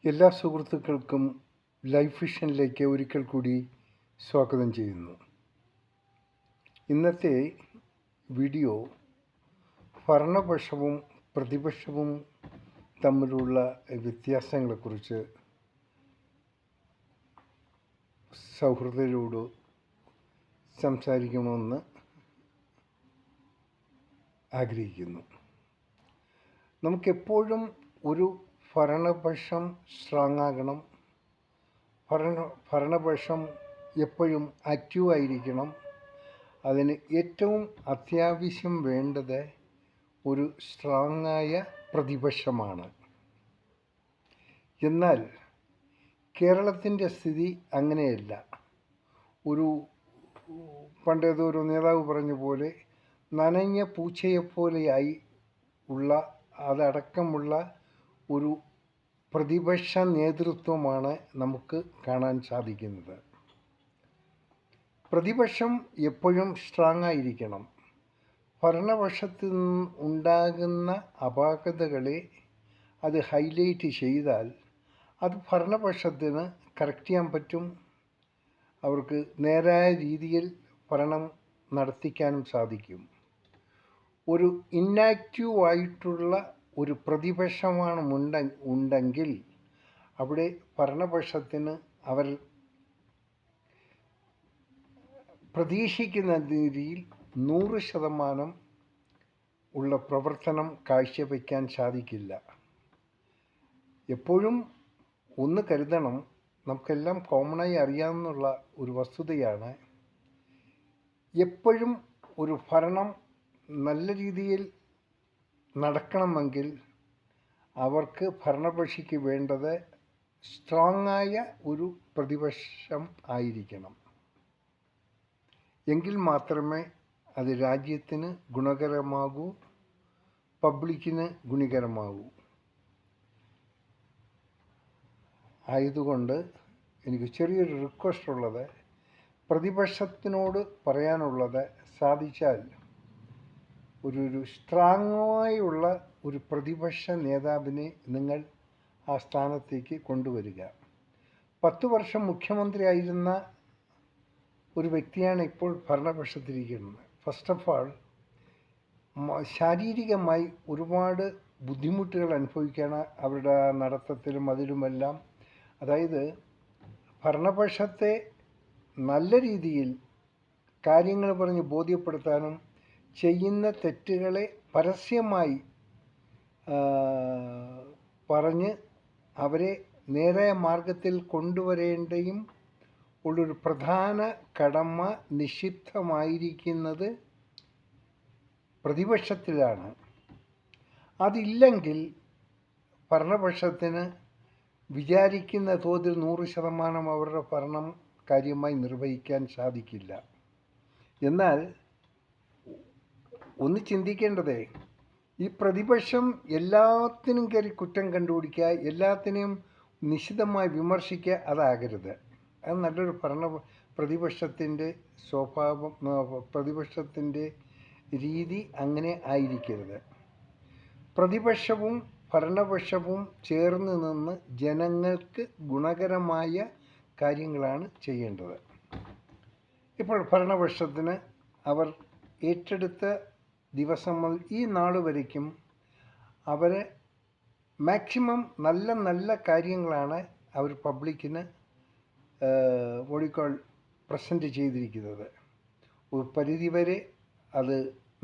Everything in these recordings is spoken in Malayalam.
എല്ലാ സുഹൃത്തുക്കൾക്കും ലൈഫ് വിഷനിലേക്ക് ഒരിക്കൽ കൂടി സ്വാഗതം ചെയ്യുന്നു. ഇന്നത്തെ വീഡിയോ ഭരണപക്ഷവും പ്രതിപക്ഷവും തമ്മിലുള്ള വ്യത്യാസങ്ങളെക്കുറിച്ച് സൗഹൃദരോട് സംസാരിക്കണമെന്ന് ആഗ്രഹിക്കുന്നു. നമുക്കെപ്പോഴും ഒരു ഭരണപക്ഷം സ്ട്രോങ് ആകണം, ഭരണപക്ഷം എപ്പോഴും ആക്റ്റീവായിരിക്കണം. അതിന് ഏറ്റവും അത്യാവശ്യം വേണ്ടത് ഒരു സ്ട്രോങ്ങായ പ്രതിപക്ഷമാണ്. എന്നാൽ കേരളത്തിൻ്റെ സ്ഥിതി അങ്ങനെയല്ല. പണ്ടേതൊരു നേതാവ് പറഞ്ഞ പോലെ നനഞ്ഞ പൂച്ചയെപ്പോലെയായി അതടക്കമുള്ള ഒരു പ്രതിപക്ഷ നേതൃത്വമാണ് നമുക്ക് കാണാൻ സാധിക്കുന്നത്. പ്രതിപക്ഷം എപ്പോഴും സ്ട്രോങ് ആയിരിക്കണം. ഭരണപക്ഷത്തിൽ നിന്ന് ഉണ്ടാകുന്ന അപാകതകളെ അത് ഹൈലൈറ്റ് ചെയ്താൽ അത് ഭരണപക്ഷത്തിന് കറക്റ്റ് ചെയ്യാൻ പറ്റും. അവർക്ക് നേരായ രീതിയിൽ ഭരണം നടത്തിക്കാനും സാധിക്കും. ഒരു ഇന്നാക്റ്റീവായിട്ടുള്ള ഒരു പ്രതിപക്ഷമാണ് ഉണ്ടെങ്കിൽ അവിടെ ഭരണപക്ഷത്തിന് അവർ പ്രതീക്ഷിക്കുന്ന രീതിയിൽ 100% ഉള്ള പ്രവർത്തനം കാഴ്ചവെക്കാൻ സാധിക്കില്ല. എപ്പോഴും ഒന്ന് കരുതണം, നമുക്കെല്ലാം കോമണായി അറിയാവുന്ന ഒരു വസ്തുതയാണ്, എപ്പോഴും ഒരു ഭരണം നല്ല രീതിയിൽ നടക്കണമെങ്കിൽ അവർക്ക് ഭരണപക്ഷിക്ക് വേണ്ടത് സ്ട്രോങ്ങായ ഒരു പ്രതിപക്ഷം ആയിരിക്കണം. എങ്കിൽ മാത്രമേ അത് രാജ്യത്തിന് ഗുണകരമാകൂ, പബ്ലിക്കിന് ഗുണകരമാകൂ. ആയതുകൊണ്ട് എനിക്ക് ചെറിയൊരു റിക്വസ്റ്റ് ഉള്ളത്, പ്രതിപക്ഷത്തിനോട് പറയാനുള്ളത്, സാധിച്ചാൽ ഒരു സ്ട്രോങ്ങായുള്ള ഒരു പ്രതിപക്ഷ നേതാവിനെ നിങ്ങൾ ആ സ്ഥാനത്തേക്ക് കൊണ്ടുവരിക. 10 വർഷം മുഖ്യമന്ത്രിയായിരുന്ന ഒരു വ്യക്തിയാണ് ഇപ്പോൾ ഭരണപക്ഷത്തിരിക്കുന്നത്. ഫസ്റ്റ് ഓഫ് ആൾ, ശാരീരികമായി ഒരുപാട് ബുദ്ധിമുട്ടുകൾ അനുഭവിക്കുകയാണ് അവരുടെ നടത്തത്തിലും അതിലുമെല്ലാം. അതായത് ഭരണപക്ഷത്തെ നല്ല രീതിയിൽ കാര്യങ്ങൾ പറഞ്ഞ് ബോധ്യപ്പെടുത്താനും ചെയ്യുന്ന തെറ്റുകളെ പരസ്യമായി പറഞ്ഞ് അവരെ നേരായ മാർഗത്തിൽ കൊണ്ടുവരേണ്ടയും ഉള്ളൊരു പ്രധാന കടമ നിക്ഷിപ്തമായിരിക്കുന്നത് പ്രതിപക്ഷത്തിലാണ്. അതില്ലെങ്കിൽ ഭരണപക്ഷത്തിന് വിചാരിക്കുന്ന തോതിൽ 100% അവരുടെ ഭരണം കാര്യമായി നിർവഹിക്കാൻ സാധിക്കില്ല. എന്നാൽ ഒന്ന് ചിന്തിക്കേണ്ടതേ, ഈ പ്രതിപക്ഷം എല്ലാത്തിനും കയറി കുറ്റം കണ്ടുപിടിക്കുക, എല്ലാത്തിനെയും നിശിതമായി വിമർശിക്കുക, അതാകരുത്. അത് നല്ലൊരു പ്രതിപക്ഷത്തിൻ്റെ സ്വഭാവം, പ്രതിപക്ഷത്തിൻ്റെ രീതി അങ്ങനെ ആയിരിക്കരുത്. പ്രതിപക്ഷവും ഭരണപക്ഷവും ചേർന്ന് നിന്ന് ജനങ്ങൾക്ക് ഗുണകരമായ കാര്യങ്ങളാണ് ചെയ്യേണ്ടത്. ഇപ്പോൾ ഭരണപക്ഷത്തിന് അവർ ഏറ്റെടുത്ത ദിവസം മുതൽ ഈ നാൾ വരയ്ക്കും അവർ മാക്സിമം നല്ല കാര്യങ്ങളാണ് അവർ പബ്ലിക്കിന് പ്രസൻറ്റ് ചെയ്തിരിക്കുന്നത്. ഒരു പരിധിവരെ അത്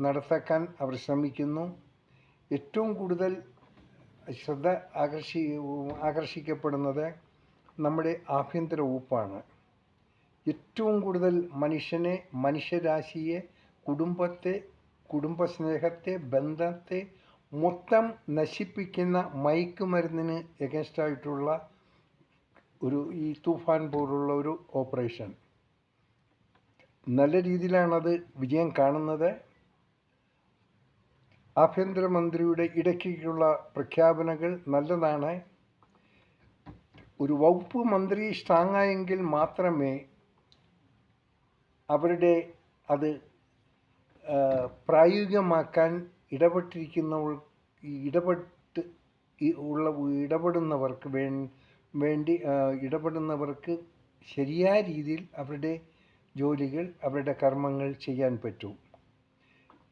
നടത്താൻ അവർ ശ്രമിക്കുന്നു. ഏറ്റവും കൂടുതൽ ശ്രദ്ധ ആകർഷിക്കപ്പെടുന്നത് നമ്മുടെ ആഭ്യന്തര വകുപ്പാണ്. ഏറ്റവും കൂടുതൽ മനുഷ്യരാശിയെ, കുടുംബത്തെ, കുടുംബസ്നേഹത്തെ, ബന്ധത്തെ മൊത്തം നശിപ്പിക്കുന്ന മയക്കുമരുന്നിന് എഗൻസ്റ്റായിട്ടുള്ള ഈ തൂഫാൻ പോലുള്ള ഒരു ഓപ്പറേഷൻ നല്ല രീതിയിലാണത് വിജയം കാണുന്നത്. ആഭ്യന്തരമന്ത്രിയുടെ ഇടയ്ക്കുള്ള പ്രഖ്യാപനങ്ങൾ നല്ലതാണ്. ഒരു വകുപ്പ് മന്ത്രി സ്ട്രോങ്ങായെങ്കിൽ മാത്രമേ അവരുടെ അത് പ്രായോഗികമാക്കാൻ ഇടപെടുന്നവർക്ക് വേണ്ടി ഇടപെടുന്നവർക്ക് ശരിയായ രീതിയിൽ അവരുടെ ജോലികൾ, അവരുടെ കർമ്മങ്ങൾ ചെയ്യാൻ പറ്റൂ.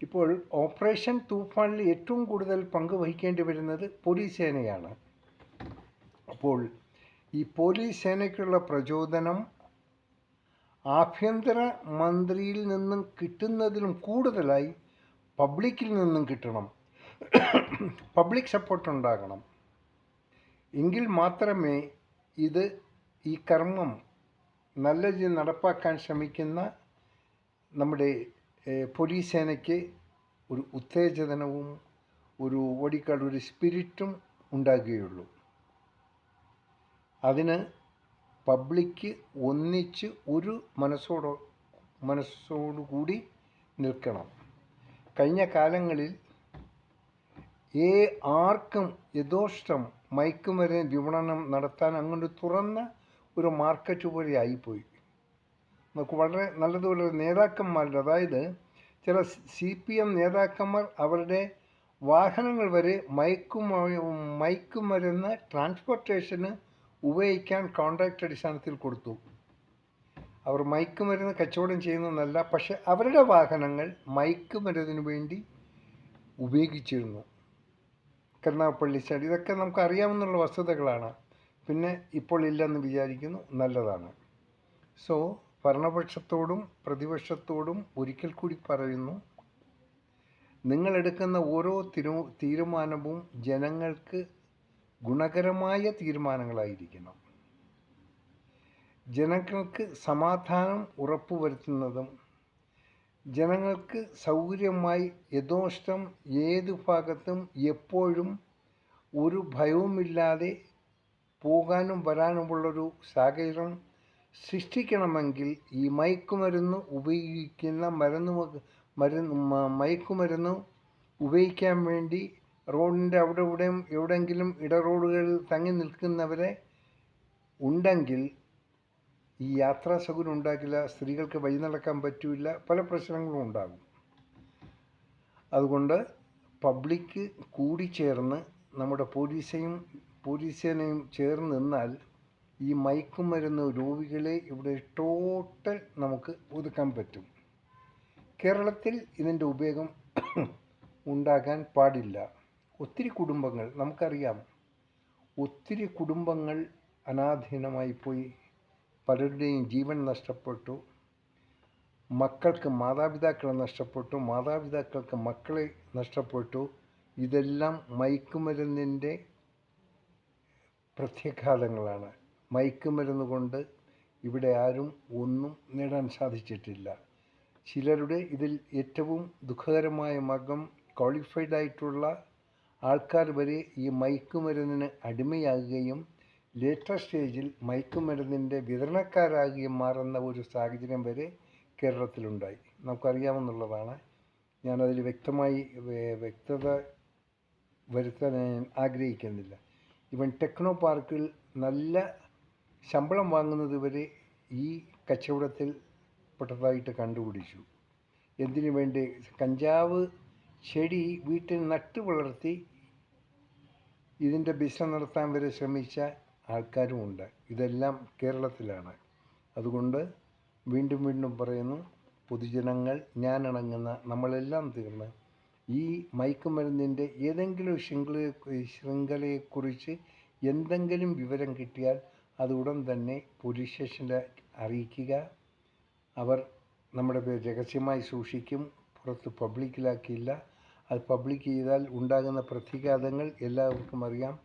ഇപ്പോൾ ഓപ്പറേഷൻ തൂഫാനിൽ ഏറ്റവും കൂടുതൽ പങ്ക് വഹിക്കേണ്ടി വരുന്നത് പോലീസ് സേനയാണ്. അപ്പോൾ ഈ പോലീസ് സേനയ്ക്കുള്ള പ്രചോദനം ആഭ്യന്തര മന്ത്രിയിൽ നിന്നും കിട്ടുന്നതിലും കൂടുതലായി പബ്ലിക്കിൽ നിന്നും കിട്ടണം. പബ്ലിക് സപ്പോർട്ട് ഉണ്ടാകണം. എങ്കിൽ മാത്രമേ ഈ കർമ്മം നല്ല രീതിയിൽ നടപ്പാക്കാൻ ശ്രമിക്കുന്ന നമ്മുടെ പോലീസ് സേനയ്ക്ക് ഒരു ഉത്തേജനവും ഒരു സ്പിരിറ്റും ഉണ്ടാകുകയുള്ളൂ. അതിന് പബ്ലിക്ക് ഒന്നിച്ച് ഒരു മനസ്സോടുകൂടി നിൽക്കണം. കഴിഞ്ഞ കാലങ്ങളിൽ ആർക്കും യഥോഷ്ടം മയക്കുമരുന്ന് വിപണനം നടത്താൻ അങ്ങനെ തുറന്ന ഒരു മാർക്കറ്റ് പോലെ ആയിപ്പോയി. നമുക്ക് വളരെ നല്ലതുപോലെ നേതാക്കന്മാരുടെ, അതായത് ചില CPM നേതാക്കന്മാർ അവരുടെ വാഹനങ്ങൾ വരെ മയക്കുമരുന്ന് ട്രാൻസ്പോർട്ടേഷന് ഉപയോഗിക്കാൻ കോൺട്രാക്ട് അടിസ്ഥാനത്തിൽ കൊടുത്തു. അവർ മയക്കുമരുന്ന് കച്ചവടം ചെയ്യുന്നതല്ല, പക്ഷെ അവരുടെ വാഹനങ്ങൾ മയക്കുമരുന്നിന് വേണ്ടി ഉപയോഗിച്ചിരുന്നു. കരുനാഗപ്പള്ളി സൈഡ് ഇതൊക്കെ നമുക്ക് അറിയാവുന്ന വസ്തുതകളാണ്. പിന്നെ ഇപ്പോൾ ഇല്ലെന്ന് വിചാരിക്കുന്നു. നല്ലതാണ്. സോ ഭരണപക്ഷത്തോടും പ്രതിപക്ഷത്തോടും ഒരിക്കൽ കൂടി പറയുന്നു, നിങ്ങളെടുക്കുന്ന ഓരോ തീരുമാനവും ജനങ്ങൾക്ക് ഗുണകരമായ തീരുമാനങ്ങളായിരിക്കണം. ജനങ്ങൾക്ക് സമാധാനം ഉറപ്പുവരുത്തുന്നതും ജനങ്ങൾക്ക് സൗകര്യമായി യഥോഷ്ടം ഏതു ഭാഗത്തും എപ്പോഴും ഒരു ഭയവുമില്ലാതെ പോകാനും വരാനുമുള്ളൊരു സാഹചര്യം സൃഷ്ടിക്കണമെങ്കിൽ ഈ മയക്കുമരുന്ന് ഉപയോഗിക്കാൻ വേണ്ടി റോഡിൻ്റെ അവിടെ ഇവിടെയും എവിടെയെങ്കിലും ഇടറോഡുകളിൽ തങ്ങി നിൽക്കുന്നവരെ ഉണ്ടെങ്കിൽ ഈ യാത്രാ സൗകര്യം ഉണ്ടാക്കില്ല. സ്ത്രീകൾക്ക് വഴി നടക്കാൻ പറ്റില്ല. പല പ്രശ്നങ്ങളും ഉണ്ടാകും. അതുകൊണ്ട് പബ്ലിക്ക് കൂടിച്ചേർന്ന് നമ്മുടെ പോലീസ് സേനയും ചേർന്ന് നിന്നാൽ ഈ മയക്കുമരുന്ന് രോഗികളെ ഇവിടെ ടോട്ടൽ നമുക്ക് ഒതുക്കാൻ പറ്റും. കേരളത്തിൽ ഇതിൻ്റെ ഉപയോഗം ഉണ്ടാകാൻ പാടില്ല. ഒത്തിരി കുടുംബങ്ങൾ നമുക്കറിയാം, ഒത്തിരി കുടുംബങ്ങൾ അനാധീനമായി പോയി. പലരുടെയും ജീവൻ നഷ്ടപ്പെട്ടു. മക്കൾക്ക് മാതാപിതാക്കളെ നഷ്ടപ്പെട്ടു. മാതാപിതാക്കൾക്ക് മക്കളെ നഷ്ടപ്പെട്ടു. ഇതെല്ലാം മയക്കുമരുന്നിൻ്റെ പ്രത്യാഘാതങ്ങളാണ്. മയക്കുമരുന്ന് കൊണ്ട് ഇവിടെ ആരും ഒന്നും നേടാൻ സാധിച്ചിട്ടില്ല. ചിലരുടെ ഇതിൽ ഏറ്റവും ദുഃഖകരമായ മാർഗം ക്വാളിഫൈഡ് ആയിട്ടുള്ള ആൾക്കാർ വരെ ഈ മയക്കുമരുന്നിന് അടിമയാകുകയും ലേറ്റർ സ്റ്റേജിൽ മയക്കുമരുന്നിൻ്റെ വിതരണക്കാരാകുകയും മാറുന്ന ഒരു സാഹചര്യം വരെ കേരളത്തിലുണ്ടായി. നമുക്കറിയാമെന്നുള്ളതാണ്. ഞാനതിൽ വ്യക്തത വരുത്താൻ ആഗ്രഹിക്കുന്നില്ല. ഇവൻ ടെക്നോ പാർക്കിൽ നല്ല ശമ്പളം വാങ്ങുന്നത് വരെ ഈ കച്ചവടത്തിൽ പെട്ടതായിട്ട് കണ്ടുപിടിച്ചു. എന്തിനു വേണ്ടി? കഞ്ചാവ് ചെടി വീട്ടിൽ നട്ടു വളർത്തി ഇതിൻ്റെ ബിസിനസ് നടത്താൻ വരെ ശ്രമിച്ച ആൾക്കാരുമുണ്ട്. ഇതെല്ലാം കേരളത്തിലാണ്. അതുകൊണ്ട് വീണ്ടും പറയുന്നു, പൊതുജനങ്ങൾ, ഞാനടങ്ങുന്ന നമ്മളെല്ലാം തീർന്ന് ഈ മയക്കുമരുന്നിൻ്റെ ഏതെങ്കിലും ശൃംഖലയെക്കുറിച്ച് എന്തെങ്കിലും വിവരം കിട്ടിയാൽ അത് ഉടൻ തന്നെ പോലീസ് സ്റ്റേഷനിൽ അറിയിക്കുക. അവർ നമ്മുടെ പേര് രഹസ്യമായി സൂക്ഷിക്കും. പുറത്ത് പബ്ലിക്കിലാക്കിയില്ല. അത് പബ്ലിക് ചെയ്താൽ ഉണ്ടാകുന്ന പ്രത്യാഘാതങ്ങൾ എല്ലാവർക്കും അറിയാം.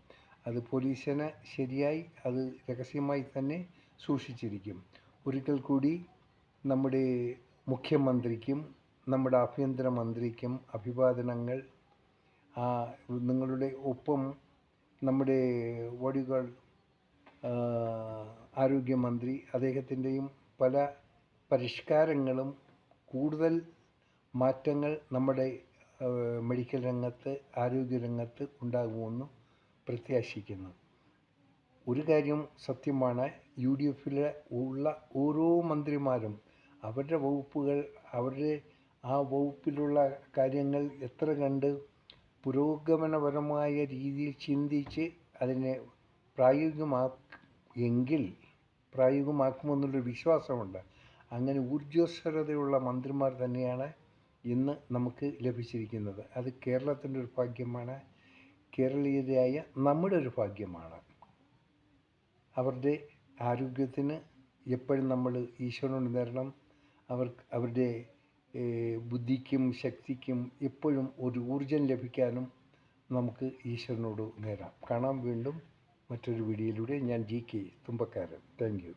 അത് പോലീസിന് ശരിയായി അത് രഹസ്യമായി തന്നെ സൂക്ഷിച്ചിരിക്കും. ഒരിക്കൽ കൂടി നമ്മുടെ മുഖ്യമന്ത്രിക്കും നമ്മുടെ ആഭ്യന്തര മന്ത്രിക്കും അഭിവാദനങ്ങൾ. നിങ്ങളുടെ ഒപ്പം നമ്മുടെ ആരോഗ്യമന്ത്രി, അദ്ദേഹത്തിൻ്റെയും പല പരിഷ്കാരങ്ങളും കൂടുതൽ മാറ്റങ്ങൾ നമ്മുടെ മെഡിക്കൽ രംഗത്ത്, ആരോഗ്യരംഗത്ത് ഉണ്ടാകുമെന്ന് പ്രത്യാശിക്കുന്നു. ഒരു കാര്യം സത്യമാണ്, UDF ഉള്ള ഓരോ മന്ത്രിമാരും അവരുടെ വകുപ്പുകൾ, അവരുടെ ആ വകുപ്പിലുള്ള കാര്യങ്ങൾ എത്ര കണ്ട് പുരോഗമനപരമായ രീതിയിൽ ചിന്തിച്ച് അതിനെ എങ്കിൽ പ്രായോഗികമാക്കുമെന്നുള്ളൊരു വിശ്വാസമുണ്ട്. അങ്ങനെ ഊർജ്ജസ്വലതയുള്ള മന്ത്രിമാർ തന്നെയാണ് ഇന്ന് നമുക്ക് ലഭിച്ചിരിക്കുന്നത്. അത് കേരളത്തിൻ്റെ ഒരു ഭാഗ്യമാണ്, കേരളീയരായ നമ്മുടെ ഒരു ഭാഗ്യമാണ്. അവരുടെ ആരോഗ്യത്തിന് എപ്പോഴും നമ്മൾ ഈശ്വരനോട് നേരണം. അവരുടെ ബുദ്ധിക്കും ശക്തിക്കും എപ്പോഴും ഒരു ഊർജം ലഭിക്കാനും നമുക്ക് ഈശ്വരനോട് നേരാം. കാണാം വീണ്ടും മറ്റൊരു വീഡിയോയിലൂടെ. ഞാൻ GK തുമ്പക്കാരൻ. Thank you.